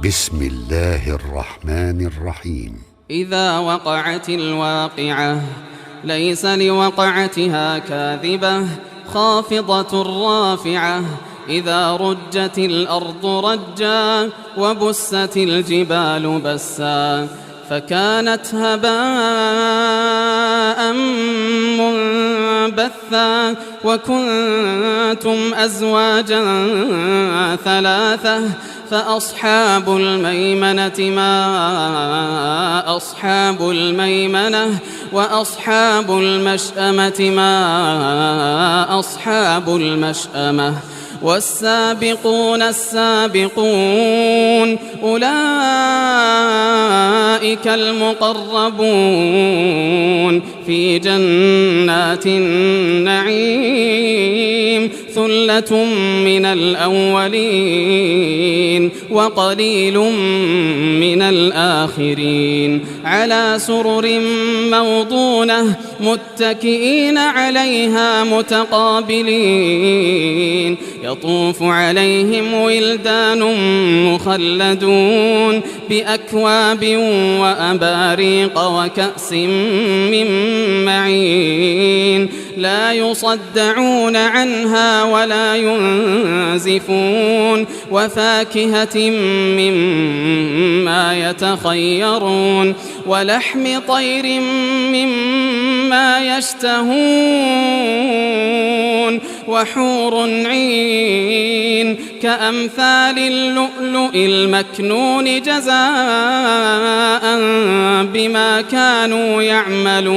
بسم الله الرحمن الرحيم. إذا وقعت الواقعة ليس لوقعتها كاذبة خافضة رافعة إذا رجت الأرض رجا وبست الجبال بسا فكانت هباء منبثا وكنتم أزواجا ثلاثة فأصحاب الميمنة ما أصحاب الميمنة وأصحاب المشأمة ما أصحاب المشأمة والسابقون السابقون أولئك المقربون في جنات النعيم ثلة من الأولين وقليل من الآخرين على سرر موضونة متكئين عليها متقابلين يطوف عليهم ولدان مخلدون بأكواب وأباريق وكأس من معين لا يصدعون عنها ولا ينزفون وفاكهة مما يتخيرون ولحم طير مما يشتهون وحور عين كأمثال اللؤلؤ المكنون جزاء بما كانوا يعملون.